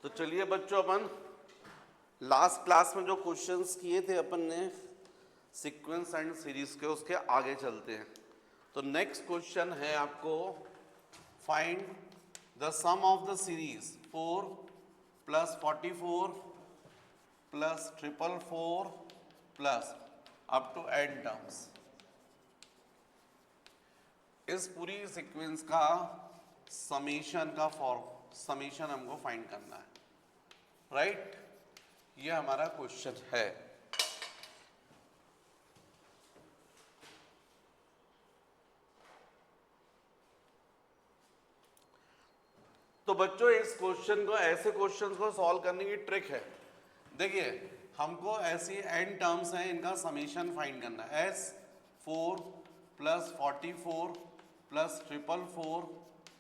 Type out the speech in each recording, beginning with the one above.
तो चलिए बच्चों, अपन लास्ट क्लास में जो क्वेश्चंस किए थे अपन ने सीक्वेंस एंड सीरीज के, उसके आगे चलते हैं। तो नेक्स्ट क्वेश्चन है आपको, find the sum of the series 4 + 44 + 444 plus up to n terms. इस पूरी सीक्वेंस का समीशन हमको फाइंड करना है, राइट? ये हमारा क्वेश्चन है। तो बच्चों, इस क्वेश्चन को, ऐसे क्वेश्चन को सॉल्व करने की ट्रिक है। देखिए, हमको ऐसी n टर्म्स हैं, इनका समीशन फाइंड करना है। S4 + 44 + 444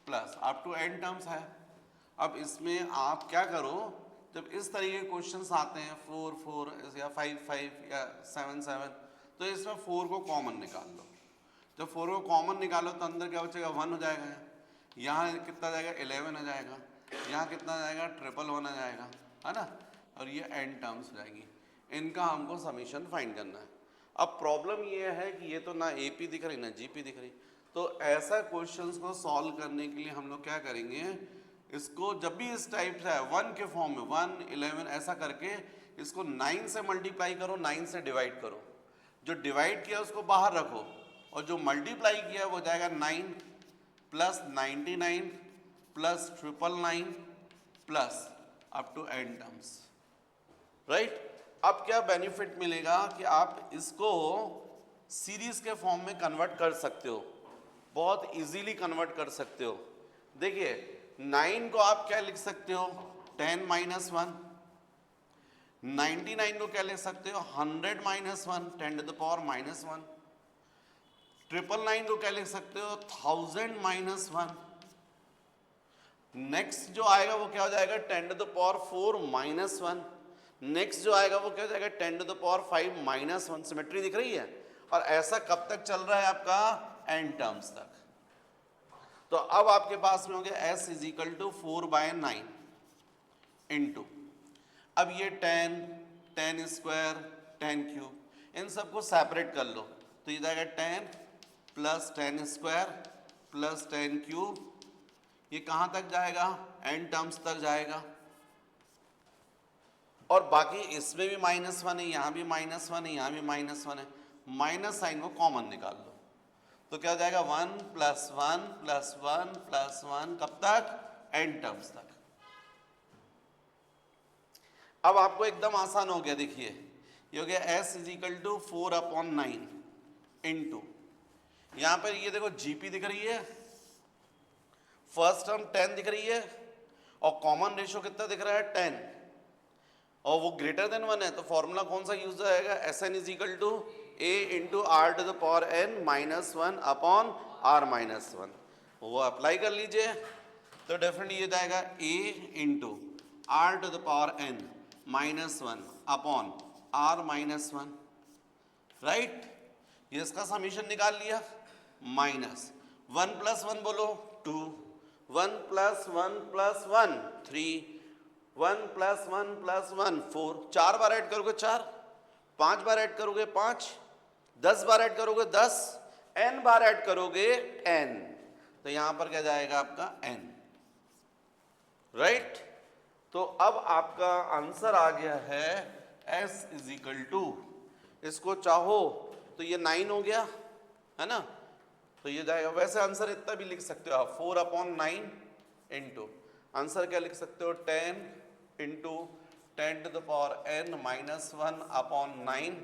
plus up to n terms है। अब इसमें आप क्या करो, जब इस तरीके के क्वेश्चंस आते हैं 4 4 या 5 5 या 7 7, तो इसमें 4 को कॉमन निकाल लो। जब 4 को कॉमन निकालो तो अंदर क्या बचेगा, 1 हो जाएगा। यहाँ कितना जाएगा, 11 आ जाएगा। यहाँ कितना जाएगा, 111 आ जाएगा, है ना? और ये n टर्म्स हो जाएगी। इनका हमको समीशन फाइंड करना है। अब प्रॉब्लम ये है कि ये तो ना AP दिख रही ना GP दिख रही। तो ऐसा क्वेश्चंस को सॉल्व करने के लिए हम लोग क्या करेंगे, इसको जब भी इस टाइप से है 1 के फॉर्म में 1 11 ऐसा करके इसको 9 से मल्टीप्लाई करो, 9 से डिवाइड करो। जो डिवाइड किया उसको बाहर रखो, और जो मल्टीप्लाई किया वो जाएगा 9 + 99 + 999 plus up to n terms, right? अब क्या बेनिफिट मिलेगा कि आप इसको सीरीज के फॉर्म में कन्वर्ट कर सकते हो, बहुत इजीली कन्वर्ट कर सकते हो। देखिए, 9 को आप क्या लिख सकते हो, 10 - 1। 99 को क्या लिख सकते हो, 100 - 1, 10 to the power -1। 999 को क्या लिख सकते हो, 1000 - 1। नेक्स्ट जो आएगा वो क्या हो जाएगा, 10 to the power 4 -1। नेक्स्ट जो आएगा वो क्या हो जाएगा, 10 to the power 5 -1। सिमेट्री दिख रही है? और ऐसा कब तक चल रहा है आपका, n टर्म्स तक। तो अब आपके पास में हो गया S = 4/9 इंटू, अब ये 10 10 स्क्वायर 10 क्यूब, इन सबको सेपरेट कर लो। तो ये जाएगा 10 + 10 स्क्वायर + 10 क्यूब। ये कहाँ तक जाएगा, n टर्म्स तक जाएगा। और बाकी इसमें भी -1 है, यहाँ भी -1 है, यहाँ भी -1 है। माइनस साइन को कॉमन निकाल लो, तो क्या हो जाएगा, 1 + 1 + 1 + 1, कब तक, n टर्म्स तक। अब आपको एकदम आसान हो गया। देखिए, ये हो गया S = 4/9 इंटू, यहाँ पर ये देखो GP दिख रही है, फर्स्ट टर्म 10 दिख रही है, और कॉमन रेशो कितना दिख रहा है, 10, और वो ग्रेटर देन 1 है। तो फॉर्मूला कौन सा यूज आएगा, SN = A × R⁻n -1/R -1। वो अप्लाई कर लीजिए, तो डेफिनेटली ये जाएगा A × R⁻n -1/R -1, राइट? ये इसका समीशन निकाल लिया। माइनस 1 + 1 बोलो 2, 1 + 1 + 1 3, 1 + 1 + 1 4, 4 बार ऐड करोगे 4, 5 बार ऐड करोगे 5, 10 बार ऐड करोगे 10, n बार ऐड करोगे n। तो यहां पर क्या जाएगा आपका n, राइट? तो अब आपका आंसर आ गया है S = इसको चाहो तो ये 9 हो गया, है ना? तो ये जाएगा। वैसे आंसर इतना भी लिख सकते हो आप, 4/9 इंटू, आंसर क्या लिख सकते हो, 10 × 10 to the power n -1/9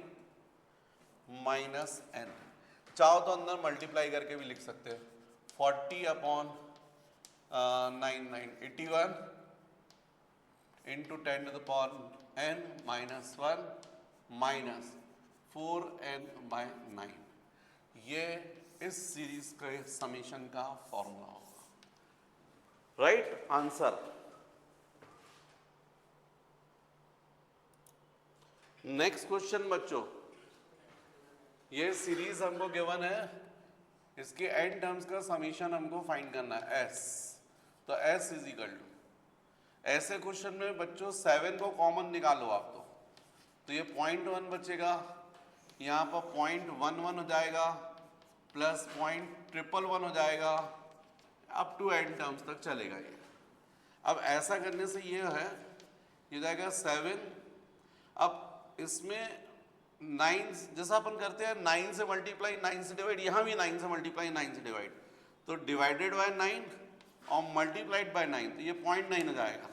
-n। चाहो तो अंदर मल्टीप्लाई करके भी लिख सकते हो, 40/9 81 × 10 to the power n -1 -4n/9। ये इस सीरीज के समीशन का फॉर्मूला होगा, राइट? आंसर। नेक्स्ट क्वेश्चन बच्चों, ये सीरीज हमको गिवन है, इसके n टर्म्स का समीशन हमको फाइंड करना है S। तो S = ऐसे क्वेश्चन में बच्चों 7 को कॉमन निकालो आप तो ये 0.1 बचेगा, यहाँ पर 0.11 हो जाएगा प्लस 0.111 हो जाएगा, अप टू n टर्म्स तक चलेगा ये। अब ऐसा करने से ये है, ये जाएगा 7। अब इसमें 9 जैसा अपन करते हैं 9 से मल्टीप्लाई 9 से डिवाइड, यहाँ भी 9 से मल्टीप्लाई 9 से डिवाइड, तो डिवाइडेड बाय 9 और मल्टीप्लाइड बाय 9, तो ये 0.9 हो जाएगा,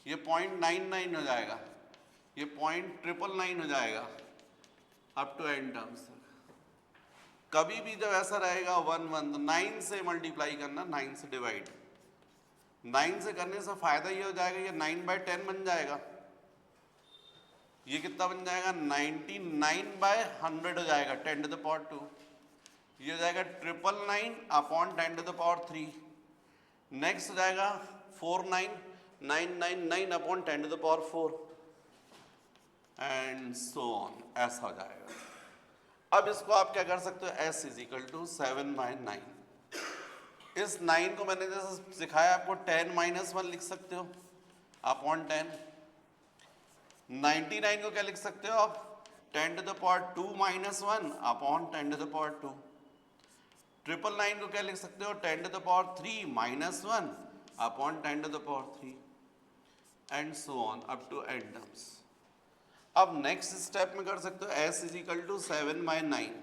ये 0.99 हो जाएगा, ये 0.999 हो जाएगा अप टू n टर्म्स। कभी भी जब ऐसा रहेगा 1 1 तो 9 से मल्टीप्लाई करना, 9 से डिवाइड। 9 से करने से फायदा ये हो जाएगा, ये 9/10 बन जाएगा, ये कितना बन जाएगा 99/100 हो जाएगा 10 to the power 2। ये हो जाएगा 999 upon 10 to the power 3। Next हो जाएगा 49999 upon 10 to the power 4 and so on, ऐसा हो जाएगा। अब इसको आप क्या कर सकते हो, s इज इक्वल टू 7/9। इस 9 को मैंने जैसे सिखाया आपको 10 - 1 लिख सकते हो अपॉन 10। 99 को क्या लिख सकते हो आप, 10 to the power 2 - 1 upon 10 to the power 2। 999 को क्या लिख सकते हो, 10 to the power 3 - 1 upon 10 to the power 3 and so on up to n terms. अब नेक्स्ट स्टेप में कर सकते हो s इज इक्वल टू 7/9।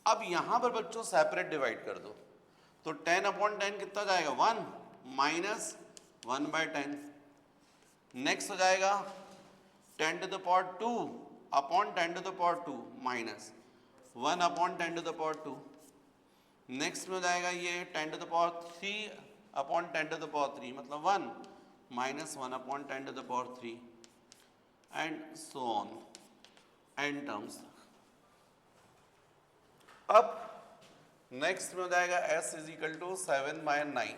अब यहां पर बच्चों सेपरेट डिवाइड कर दो, तो 10 अपॉन 10 कितना जाएगा 1 माइनस 1/10। नेक्स्ट हो जाएगा 10 to the power 2 upon 10 to the power 2 minus 1 upon 10 to the power 2। Next में हो जाएगा ये 10 to the power 3 upon 10 to the power 3, मतलब 1 minus 1 upon 10 to the power 3 and so on n terms. अब next में हो जाएगा s is equal to 7/9।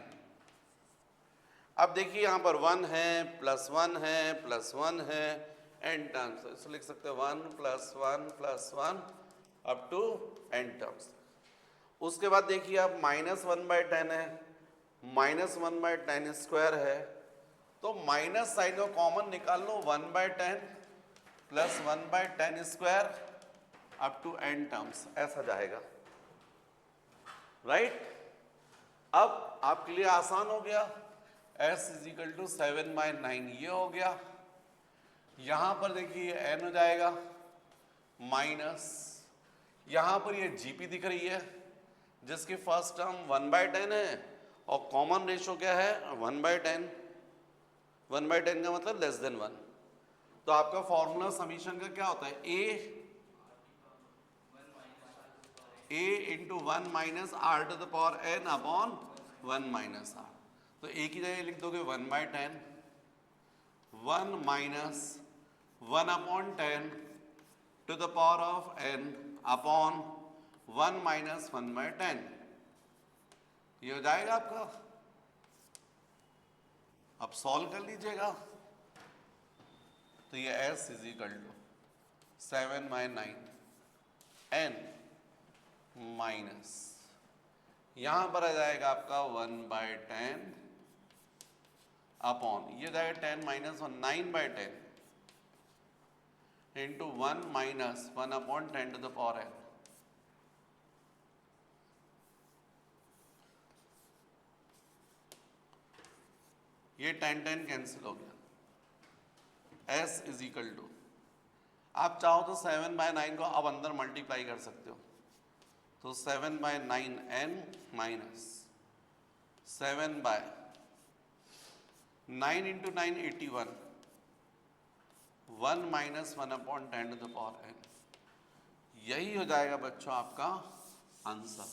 अब देखिए यहाँ पर 1 है प्लस 1 है प्लस 1 है n टर्म्स, इसको लिख सकते हैं 1 + 1 + 1 अप टू n टर्म्स। उसके बाद देखिए आप -1/10 है, -1/10 स्क्वायर है, तो माइनस साइन को कॉमन निकाल लो, 1/10 plus 1/10 square up to n terms, ऐसा जाएगा राइट। अब आपके लिए आसान हो गया, s इज इक्वल टू 7/9 ये हो गया। यहां पर देखिए n हो जाएगा माइनस, यहां पर ये gp दिख रही है जिसकी फर्स्ट टर्म 1/10 है और कॉमन रेशो क्या है 1/10। 1/10 का मतलब लेस देन 1, तो आपका फॉर्मूला समीशन का क्या होता है, a into 1 minus r to the power n upon 1 minus r। तो a की जगह लिख दोगे 1/10, 1 minus 1 upon 10 to the power of n upon 1 minus 1/10। ये हो जाएगा आपका। अब सॉल्व कर लीजिएगा, तो ये s is equal to 7/9 n minus, यहां पर आ जाएगा आपका 1/10 अपॉन, ये जाएगा 10 - 1 9/10 into 1 minus 1 upon 10 to the power n। ये 10 कैंसिल हो गया, s इज इक्वल टू, आप चाहो तो 7/9 को अब अंदर मल्टीप्लाई कर सकते हो, तो 7/9n minus 7/9 into 9 81, 1 minus 1 upon 10 to the power n। यही हो जाएगा बच्चों आपका आंसर।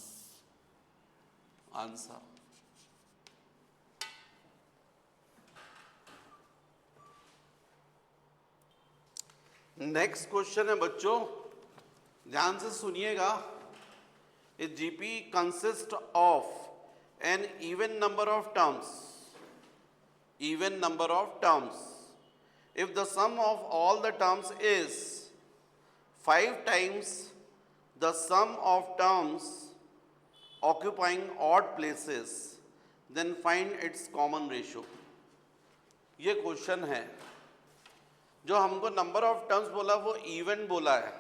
नेक्स्ट क्वेश्चन है बच्चों, ध्यान से सुनिएगा। A GP consists of an even number of terms. If the sum of all the terms is 5 times the sum of terms occupying odd places, then find its common ratio. ये question है, जो हमको number of terms बोला वो even बोला है।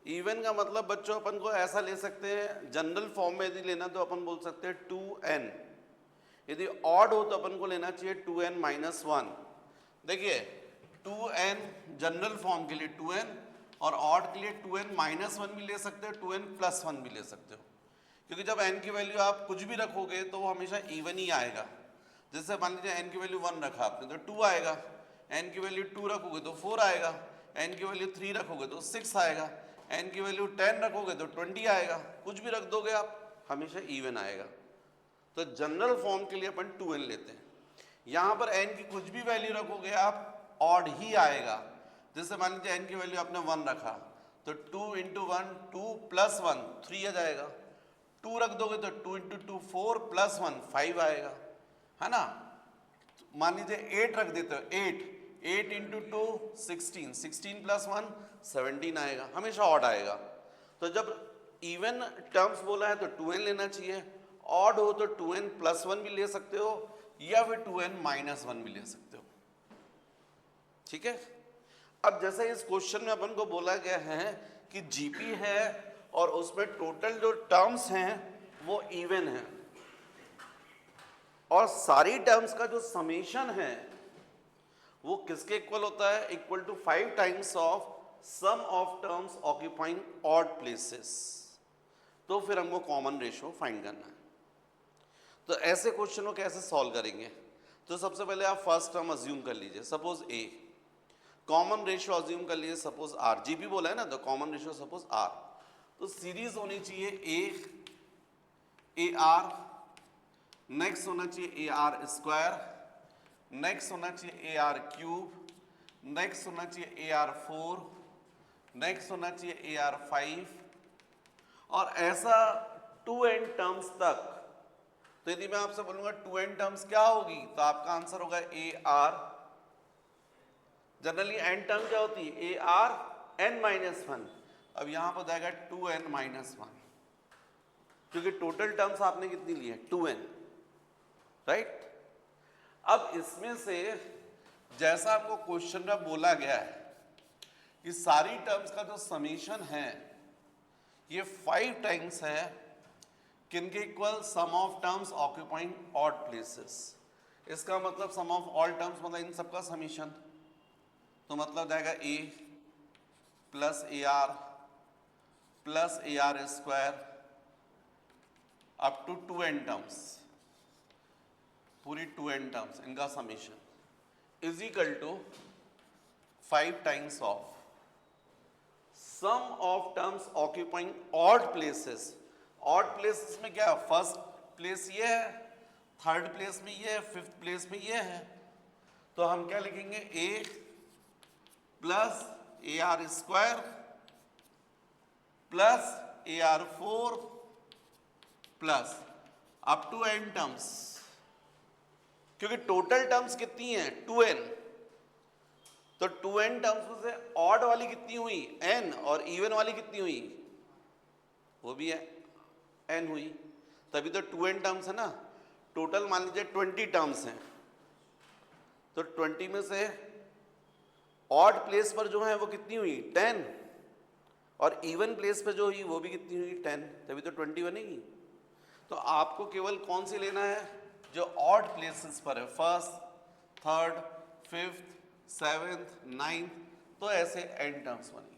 Even का मतलब बच्चों अपन को ऐसा ले सकते हैं, जनरल फॉर्म में यदि लेना तो अपन बोल सकते हैं 2n, यदि ऑड हो तो अपन को लेना चाहिए 2n माइनस 1। देखिए 2n जनरल फॉर्म के लिए 2n, और ऑड के लिए 2n माइनस 1 भी ले सकते हो, 2n प्लस 1 भी ले सकते हो, क्योंकि जब n की वैल्यू आप कुछ भी रखोगे तो वो हमेशा इवन ही आएगा। जैसे मान लीजिए n की वैल्यू 1 रखा आपने तो 2 आएगा, n की वैल्यू 2 रखोगे तो 4 आएगा, n की वैल्यू 3 रखोगे तो 6 आएगा, n की वैल्यू 10 रखोगे तो 20 आएगा, कुछ भी रख दोगे आप हमेशा इवन आएगा। तो जनरल फॉर्म के लिए अपन 2n लेते हैं। यहाँ पर n की कुछ भी वैल्यू रखोगे आप ऑड ही आएगा। जैसे मान लीजिए n की वैल्यू आपने 1 रखा तो 2 इंटू 1 2 प्लस 1 3 आ जाएगा, 2 रख दोगे तो 2 इंटू 2 4 प्लस 1 5 आएगा, है ना। मान लीजिए 8 रख देते हो, 8 इंटू 2 16, 16 प्लस 1 17 आएगा, हमेशा ऑड आएगा। तो जब इवन टर्म्स बोला है तो 2n लेना चाहिए, ऑड हो तो 2n प्लस 1 भी ले सकते हो या फिर 2n माइनस 1 भी ले सकते हो, ठीक है। अब जैसे इस क्वेश्चन में अपन को बोला गया है कि जीपी है और उसमें टोटल जो टर्म्स हैं वो इवन है, और सारी टर्म्स का जो समेशन है वो किसके इक्वल होता है, equal to 5 times of sum of terms occupying odd places. तो फिर हमको कॉमन रेशियो फाइंड करना है। तो ऐसे क्वेश्चन को कैसे सॉल्व करेंगे, तो सबसे पहले आप फर्स्ट टर्म अज्यूम कर लीजिए, suppose a, common ratio assume कर लीजिए सपोज r, जीपी बोला है ना तो कॉमन रेशियो सपोज r। तो सीरीज होनी चाहिए a ar, नेक्स्ट होना चाहिए AR स्क्वायर, नेक्स्ट होना चाहिए AR क्यूब, नेक्स्ट होना चाहिए AR 4, नेक्स्ट होना चाहिए AR 5, और ऐसा 2n टर्म्स तक। तो यदि मैं आपसे बोलूंगा 2n टर्म्स क्या होगी तो आपका आंसर होगा AR। जनरली n टर्म क्या होती है, AR n माइनस 1। अब यहां पर जाएगा 2n माइनस 1, क्योंकि टोटल टर्म्स आपने कितनी ली है 2n, राइट। अब इसमें से जैसा आपको क्वेश्चन में बोला गया है कि सारी टर्म्स का जो समीशन है ये 5 टाइम्स है किनके equal, sum of terms occupying odd places. इसका मतलब सम ऑफ ऑल टर्म्स मतलब इन सबका समीशन, तो मतलब जाएगा a plus AR plus AR square up to 2n terms, पूरी 2n टर्म्स इनका summation is equal to 5 times of sum of terms occupying odd places. Odd places में क्या है, फर्स्ट प्लेस ये है, थर्ड प्लेस में ये है, फिफ्थ प्लेस में ये है। तो हम क्या लिखेंगे, a plus AR square plus AR 4 plus up to n terms, क्योंकि टोटल टर्म्स कितनी है 2n, तो 2n टर्म्स में से ऑड वाली कितनी हुई n, और इवन वाली कितनी हुई, वो भी है n हुई, तभी तो 2n टर्म्स है ना। टोटल मान लीजिए 20 टर्म्स हैं, तो 20 में से ऑड प्लेस पर जो है वो कितनी हुई 10, और इवन प्लेस पे जो हुई वो भी कितनी हुई 10, तभी तो 20 बनेगी। तो आपको केवल कौन सी लेना है, जो ऑड प्लेसेस पर है, first third fifth seventh ninth, तो ऐसे n टर्म्स बनेगी।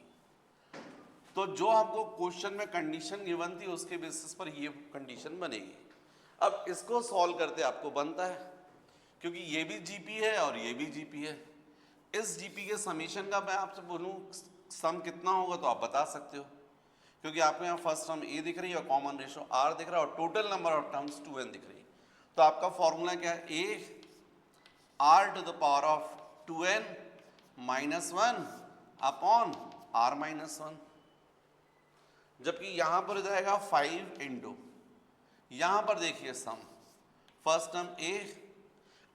तो जो आपको क्वेश्चन में कंडीशन गिवन थी उसके बेसिस पर ये कंडीशन बनेगी। अब इसको सॉल्व करते आपको बनता है, क्योंकि ये भी जीपी है और ये भी जीपी है, इस जीपी के समीशन का मैं आपसे बोलूं सम कितना होगा तो आप बता सकते हो, क्योंकि आपको यहाँ फर्स्ट टर्म a दिख रही है और कॉमन रेशियो r दिख रहा है और total number of terms 2n दिख रही है। तो आपका फॉर्मूला क्या है, a r to the power of 2n minus 1 upon r minus 1, जबकि यहां पर हो जाएगा 5 इंटू, यहां पर देखिए सम, फर्स्ट टर्म a,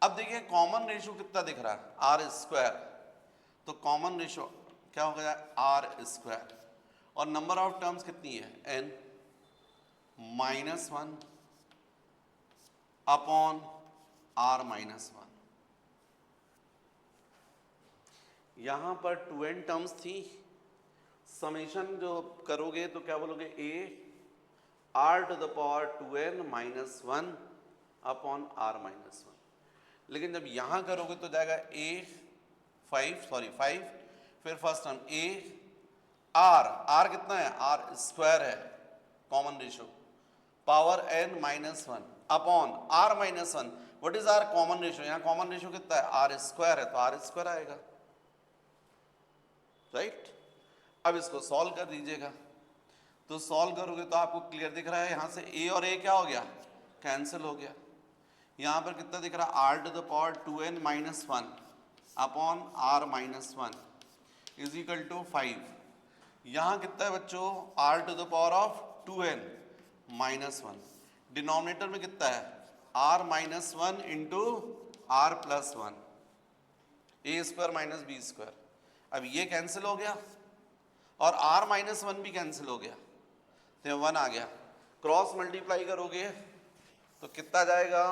अब देखिए कॉमन रेशियो कितना दिख रहा है r स्क्वायर, तो कॉमन रेशियो क्या हो गया r स्क्वायर, और नंबर ऑफ टर्म्स कितनी है n minus 1 upon r minus 1। यहाँ पर 2n टर्म्स थी, समेशन जो करोगे तो क्या बोलोगे, a r to the power 2n minus 1 upon r minus 1। लेकिन जब यहाँ करोगे तो जाएगा a 5, फिर फर्स्ट टर्म a r कितना है, r स्क्वायर है, common ratio, power n minus 1 upon r minus 1। What is r common ratio, यहाँ कॉमन रेशियो कितना है, r स्क्वायर है, तो r स्क्वायर आएगा, राइट। अब इसको सॉल्व कर दीजिएगा, तो सॉल्व करोगे तो आपको क्लियर दिख रहा है, यहाँ से a और a क्या हो गया, कैंसिल हो गया। यहाँ पर कितना दिख रहा है, r to the power 2n minus 1 upon r minus 1 is equal to 5। यहाँ कितना है बच्चों, r to the power of 2n minus 1, denominator में कितना है, r minus 1 into r plus 1, A square minus B square. अब ये कैंसिल हो गया और r माइनस 1 भी कैंसिल हो गया, तो 1 आ गया। क्रॉस मल्टीप्लाई करोगे तो कितना जाएगा,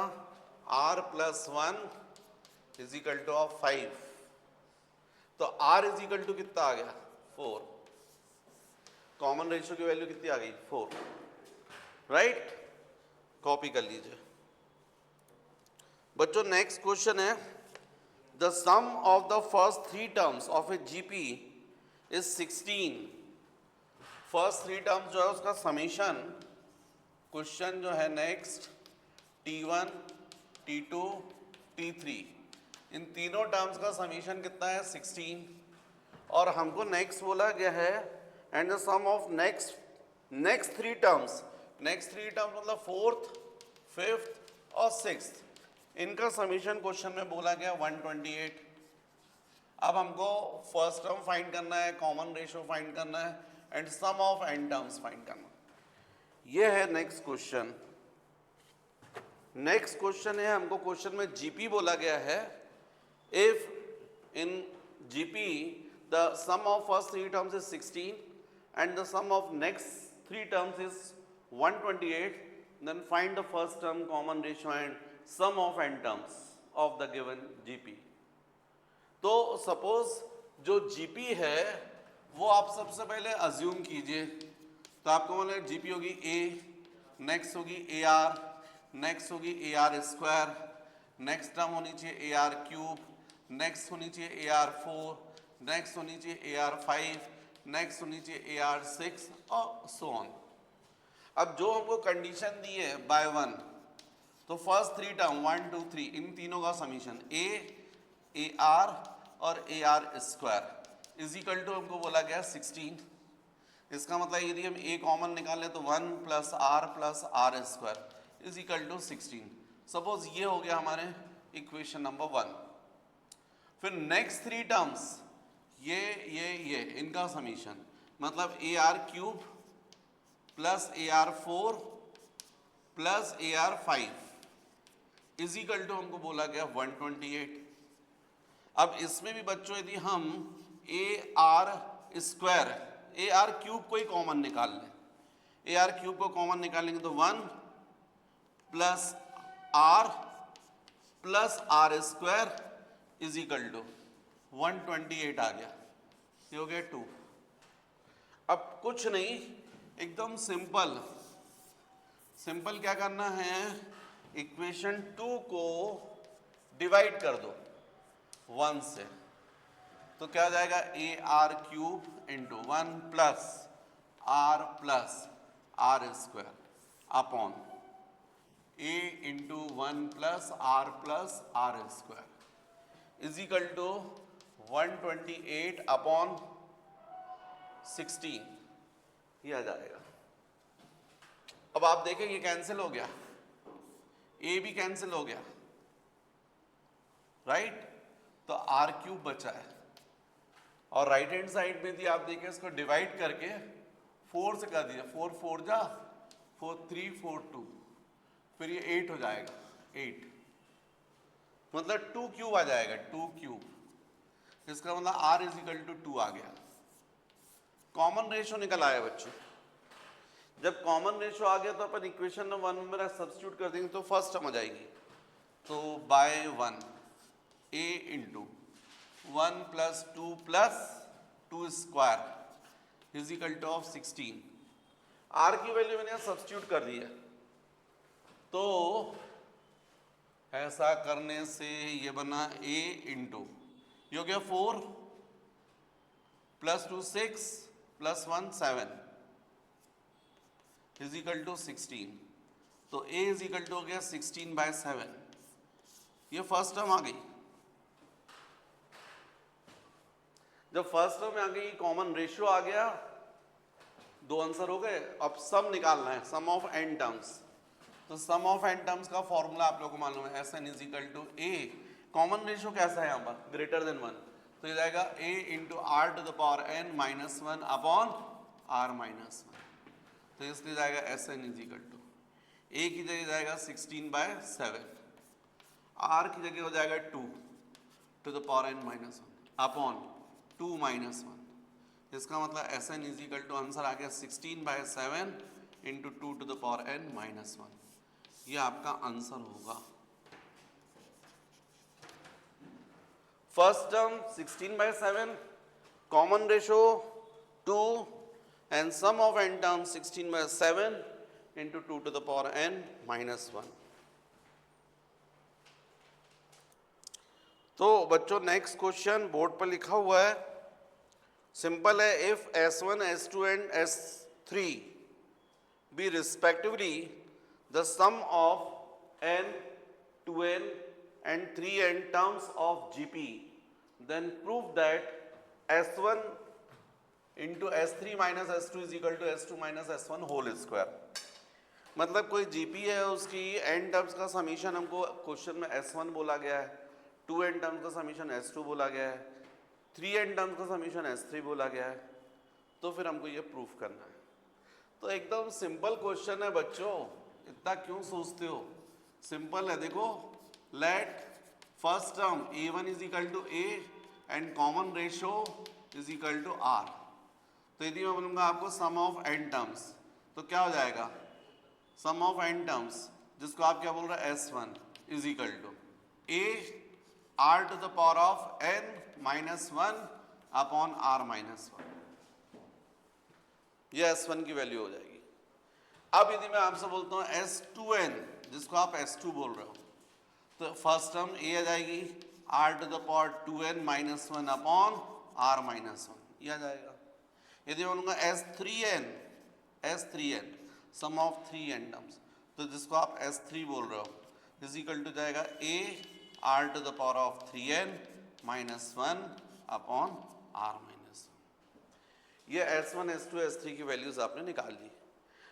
r plus 1 is equal to of 5, तो r इज इक्वल टू कितना आ गया, 4। कॉमन रेशियो की वैल्यू कितनी आ गई, 4, राइट। कॉपी कर लीजिए बच्चों। नेक्स्ट क्वेश्चन है, the sum of the first 3 terms of a GP is 16। First 3 terms जो है उसका समेशन, क्वेश्चन जो है नेक्स्ट T1 T2 T3, इन तीनों टर्म्स का समेशन कितना है, 16। और हमको नेक्स्ट बोला गया है, and the sum of next 3 terms, next 3 terms मतलब 4th 5th और 6th, इनका समीशन क्वेश्चन में बोला गया 128। अब हमको फर्स्ट टर्म फाइंड करना है, कॉमन रेशियो फाइंड करना है, and sum of n terms find करना। ये है नेक्स्ट क्वेश्चन। नेक्स्ट क्वेश्चन है, हमको क्वेश्चन में जीपी बोला गया है, if in GP the sum of first 3 terms is 16 and the sum of next 3 terms is 128, then find the first term, common ratio and sum of n terms of the given GP। तो suppose जो GP है वो आप सबसे पहले assume कीजिए, तो आपको बोले GP होगी A, नेक्स्ट होगी AR, नेक्स्ट होगी AR स्क्वायर, नेक्स्ट टर्म होनी चाहिए AR क्यूब, नेक्स्ट होनी चाहिए AR4, नेक्स्ट होनी चाहिए AR5, नेक्स्ट होनी चाहिए AR6 और सो ऑन। अब जो हमको कंडीशन दी है बाय 1, तो फर्स्ट 3 टर्म 1 2 3 इन तीनों का समीशन A AR और AR square is equal to हमको बोला गया 16। इसका मतलब यदि हम A कॉमन निकालें तो 1 plus R square is equal to 16। Suppose ये हो गया हमारे इक्वेशन नंबर 1। फिर नेक्स्ट 3 टर्म्स ये इनका समीशन, मतलब AR cube plus AR4 plus AR5 is equal to हमको बोला गया 128। अब इसमें भी बच्चों यदि हम AR स्क्वायर AR क्यूब को ही कॉमन निकाल लें, AR क्यूब को कॉमन निकालेंगे तो 1 plus R plus R square is equal to 128 आ गया, ये हो गया 2। अब कुछ नहीं, एकदम सिंपल क्या करना है, इक्वेशन 2 को डिवाइड कर दो 1 से, तो क्या हो जाएगा AR cube into 1 plus R square upon A into 1 plus R square is equal to 128 upon 16, ये आ जाएगा। अब आप देखें ये कैंसिल हो गया, A भी कैंसिल हो गया, राइट। तो R क्यूब बचा है, और राइट हैंड साइड में भी आप देखें इसको डिवाइड करके 4 से कर दीजिए, 4 4 जा 4 3 4 2, फिर ये 8 हो जाएगा, 8 मतलब 2 क्यूब आ जाएगा, 2 क्यूब। इसका मतलब R इज इक्वल टू 2 आ गया। कॉमन रेशियो निकल आया बच्चों। जब कॉमन रेशियो आ गया तो अपन इक्वेशन नंबर 1 में सब्स्टिट्यूट कर देंगे तो फर्स्ट टर्म आ जाएगी, तो by 1 A into 1 plus 2 square is equal to of 16। R की वैल्यू मैंने यहाँ सब्स्टिट्यूट कर दी है, तो ऐसा करने से ये बना a इंटू ये हो गया 4 plus 2 6 plus 1 7 is equal to 16। तो a इज इक्वल टू हो गया 16/7। ये फर्स्ट टर्म आ गई। जब फर्स्ट टर्म में आ गई, कॉमन रेशियो आ गया, दो आंसर हो गए। अब सम निकालना है, सम ऑफ n टर्म्स। तो सम ऑफ n टर्म्स का फॉर्मूला आप लोगों को मालूम है, Sn is equal to a, common ratio कैसा है यहाँ पर, ग्रेटर देन 1, तो ये जाएगा a into R to the power n minus 1 upon r minus 1। तो इसलिए जाएगा Sn is equal to a की जगह जाएगा 16/7, r की जगह हो जाएगा 2 to the power n minus 1 upon 2 minus 1। इसका मतलब Sn is equal to answer आ गया 16/7 into 2 to the power n minus 1। ये आपका आंसर होगा। First term 16/7, common ratio 2 and sum of n term 16/7 into 2 to the power n minus 1। तो बच्चों next question board पर लिखा हुआ है, सिंपल है। If S1, S2 and S3 be respectively the sum of n, 2n and 3n terms of GP, then prove that S1 into S3 minus S2 is equal to S2 minus S1 whole square। मतलब कोई GP है, उसकी n terms का summation हमको question में S1 बोला गया है, 2n टर्म्स का समीशन S2 बोला गया है, 3n टर्म्स का समीशन S3 बोला गया है। तो फिर हमको ये प्रूफ करना है। तो एकदम सिंपल क्वेश्चन है बच्चों, इतना क्यों सोचते हो, सिंपल है। देखो, let first term a1 is equal to a and common ratio is equal to r। तो यदि मैं बोलूँगा आपको सम ऑफ n टर्म्स, तो क्या हो जाएगा, सम ऑफ n टर्म्स जिसको आप क्या बोल रहे हैं S1 is equal to a r to the power of n minus 1 upon r minus 1। ये S1 की वैल्यू हो जाएगी। अब यदि मैं आपसे बोलता हूँ S2n जिसको आप S2 बोल रहे हो, तो फर्स्ट टर्म a आ जाएगी r to the power 2n minus 1 upon r minus 1, ये आ जाएगा। यदि मैं बोलूँगा S3n some of 3n terms, तो जिसको आप S3 बोल रहे हो इज इक्वल टू जाएगा a r to the power of 3n minus 1 upon r minus 1। ये S1, S2, S3 की वैल्यूज आपने निकाल ली।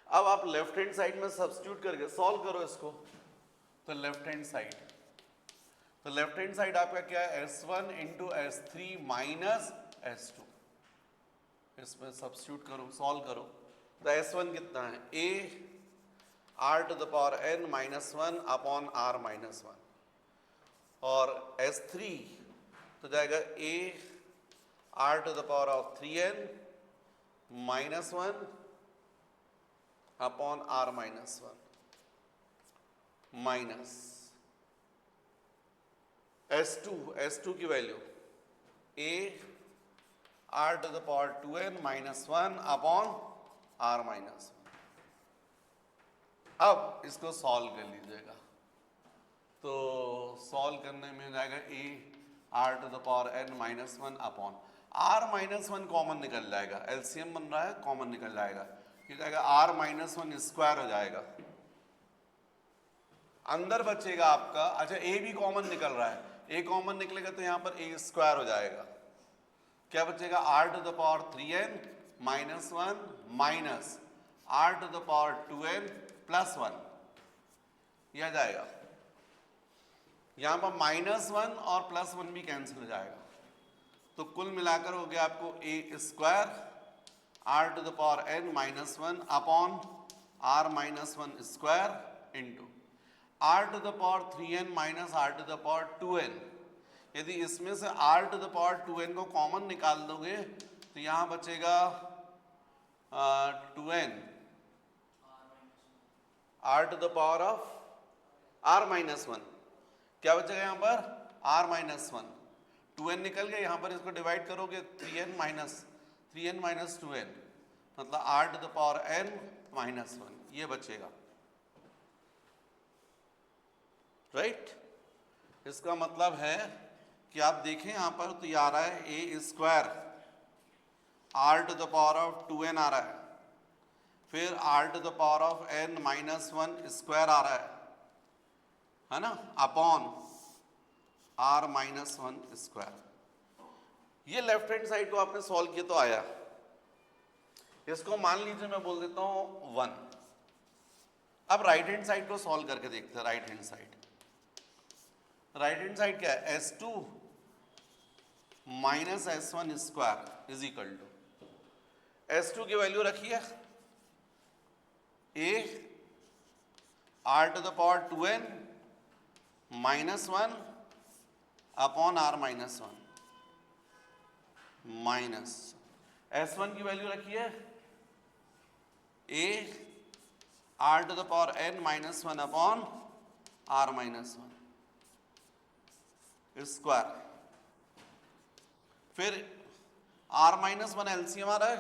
अब आप लेफ्ट हैंड साइड में सब्स्टिट्यूट करके सॉल्व करो इसको। तो लेफ्ट हैंड साइड, तो लेफ्ट हैंड साइड आपका क्या है, S1 into S3 minus S2। इसमें सब्स्टिट्यूट करो, सॉल्व करो। तो S1 कितना है, a r to the power n minus 1 upon r minus 1, और S3 तो जाएगा a r to the power of 3n minus 1 upon r minus 1 minus S2 की value a r to the power 2n minus 1 upon r minus 1। अब इसको solve कर लीजिएगा। तो solve करने में जाएगा a r to the power n minus 1 upon r minus 1 common निकल जाएगा, एलसीएम बन रहा है, कॉमन निकल जाएगा, ये जाएगा r माइनस 1 स्क्वायर हो जाएगा। अंदर बचेगा आपका, अच्छा a भी कॉमन निकल रहा है, a कॉमन निकलेगा तो यहाँ पर a स्क्वायर हो जाएगा। क्या बचेगा, r to the power 3n minus 1 minus r to the power 2n plus 1, यह आ जाएगा। यहाँ पर माइनस 1 और प्लस 1 भी कैंसिल हो जाएगा, तो कुल मिलाकर हो गया आपको a square r to the power n minus 1 upon r minus 1 square into r to the power 3n minus r to the power 2n। यदि इसमें से r to the power 2n को कॉमन निकाल दोगे तो यहाँ बचेगा 2n r to the power of r minus 1, क्या बचेगा यहाँ पर r माइनस 1, 2n निकल गया, यहाँ पर इसको डिवाइड करोगे 3n माइनस 2n, मतलब r to the power n minus 1, ये बचेगा, राइट। इसका मतलब है कि आप देखें यहाँ पर तो ये आ रहा है a square r to the power of 2n आ रहा है, फिर r to the power of n minus 1 square आ रहा है ना, अपॉन r माइनस 1 स्क्वायर। ये लेफ्ट हैंड साइड को आपने सॉल्व किया तो आया, इसको मान लीजिए मैं बोल देता हूं 1। अब राइट हैंड साइड को सॉल्व करके देखते हैं। राइट हैंड साइड क्या है, s2 minus s1 square is equal to, s2 की वैल्यू रखी है a r to the power 2n minus 1 upon r minus 1 minus s1 की वैल्यू रखी है a r to the power n minus 1 upon r minus 1 square, फिर r minus 1 LCM आ रहा है,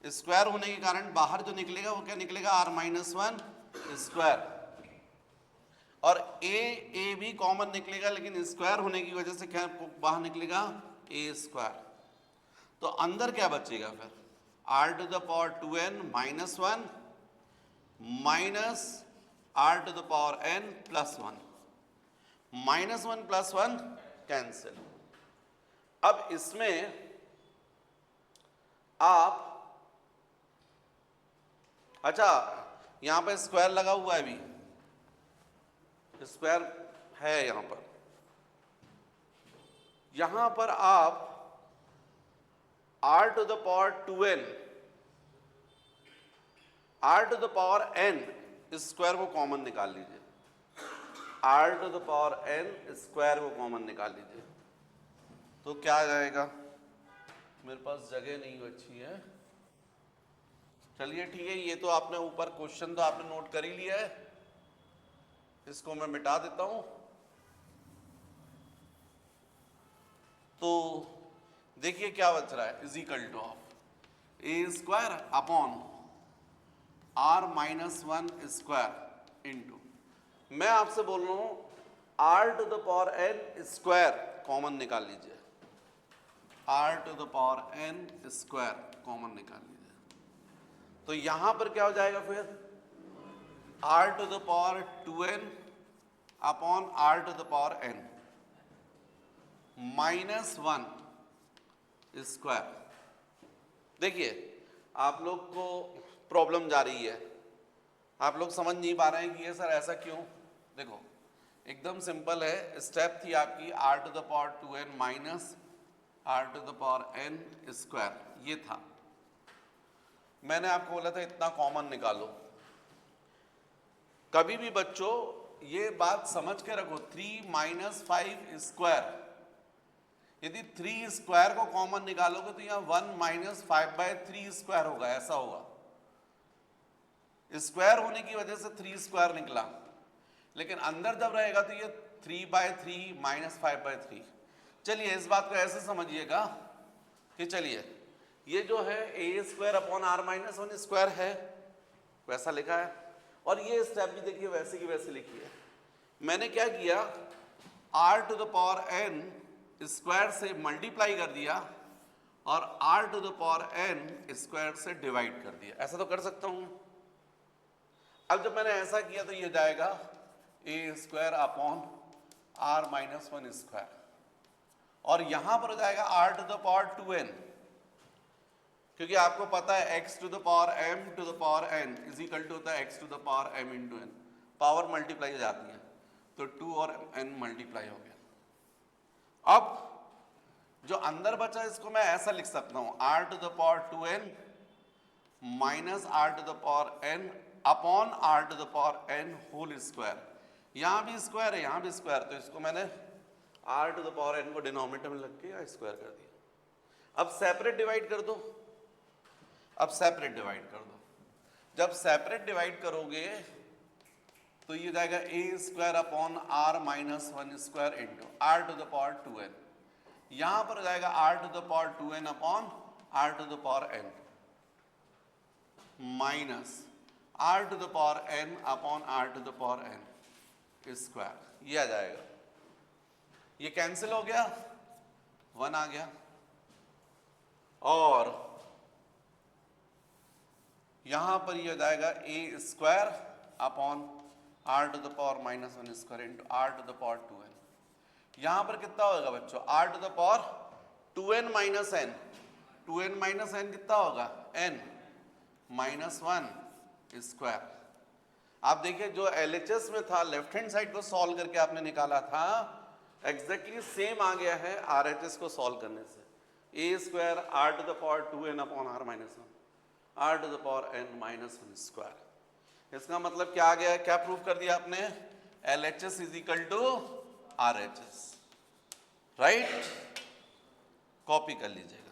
स्क्वायर होने के कारण बाहर जो निकलेगा वो क्या निकलेगा, r माइनस 1 स्क्वायर, और a भी कॉमन निकलेगा, लेकिन स्क्वायर होने की वजह से क्या बाहर निकलेगा, a स्क्वायर। तो अंदर क्या बचेगा फिर, r to the power 2n minus 1 minus r to the power n plus 1, minus 1 plus 1 cancel. अब इसमें आप, अच्छा यहां पर स्क्वायर लगा हुआ है, अभी स्क्वायर है यहां पर आप r to the power 2n r to the power n square को कॉमन निकाल लीजिए, r to the power n square को कॉमन निकाल लीजिए, तो क्या आ जाएगा, मेरे पास जगह नहीं बची है, चलिए ठीक है, ये तो आपने ऊपर क्वेश्चन तो आपने नोट कर ही लिया है, इसको मैं मिटा देता हूं। तो देखिए क्या बच रहा है, is equal to of a square upon r minus 1 square into, मैं आपसे बोल रहा हूं r to the power n square common निकाल लीजिए, r to the power n square common निकाल लीजिए, तो यहां पर क्या हो जाएगा फिर, r to the power 2n upon r to the power n minus 1 square. देखिए आप लोग को प्रॉब्लम जा रही है, आप लोग समझ नहीं पा रहे हैं कि ये सर ऐसा क्यों। देखो एकदम सिंपल है, स्टेप थी आपकी r to the power 2n minus r to the power n square, ये था, मैंने आपको बोला था इतना कॉमन निकालो। कभी भी बच्चों ये बात समझ के रखो, 3 माइनस 5 स्क्वायर, यदि 3 स्क्वायर को कॉमन निकालोगे तो यहाँ 1 माइनस 5/3 स्क्वायर होगा, ऐसा होगा, स्क्वायर होने की वजह से 3 स्क्वायर निकला, लेकिन अंदर जब रहेगा तो ये 3/3 माइनस 5/3। चलिए इस बात को ऐसे समझिएगा कि चलिए ये जो है a square upon r minus 1 square है, वैसा लिखा है, और ये स्टेप भी देखिए वैसे की वैसे लिखी है। मैंने क्या किया, r to the power n square से मल्टीप्लाई कर दिया और r to the power n square से डिवाइड कर दिया, ऐसा तो कर सकता हूं। अब जब मैंने ऐसा किया तो ये जाएगा a square upon r minus 1 square, और यहां पर हो जाएगा r to the power 2n, क्योंकि आपको पता है x to the power m to the power n is equal to होता है x to the power m into n, power multiply हो जाती है, तो 2 और n मल्टीप्लाई हो गया। अब जो अंदर बचा इसको मैं ऐसा लिख सकता हूं, r to the power 2n minus r to the power n upon r to the power n whole square, यहां भी स्क्वायर है यहां भी स्क्वायर, तो इसको मैंने r to the power n को डिनोमिनेटर में लग के स्क्वायर कर दिया। अब सेपरेट डिवाइड कर दो, अब सेपरेट डिवाइड कर दो, जब सेपरेट डिवाइड करोगे तो ये जाएगा a square upon r minus 1 square into r to the power 2n, यहां पर हो जाएगा r to the power 2n upon r to the power n minus r to the power n upon r to the power n square, ये आ जाएगा। ये cancel हो गया, 1 आ गया, और यहां पर ये हो जाएगा a square upon r to the power minus 1 square into r to the power 2n। यहां पर कितना होगा बच्चों, r to the power 2n minus n, 2n minus n कितना होगा, n माइनस 1 स्क्वायर। आप देखिए जो LHS में था, लेफ्ट हैंड साइड को सॉल्व करके आपने निकाला था, एग्जैक्टली सेम आ गया है RHS को सॉल्व करने से। a square r to the power 2n upon r minus 1, r to the power n minus 1 square. इसका मतलब क्या आ गया, क्या प्रूव कर दिया आपने, LHS is equal to RHS, right. Copy कर लीजिएगा।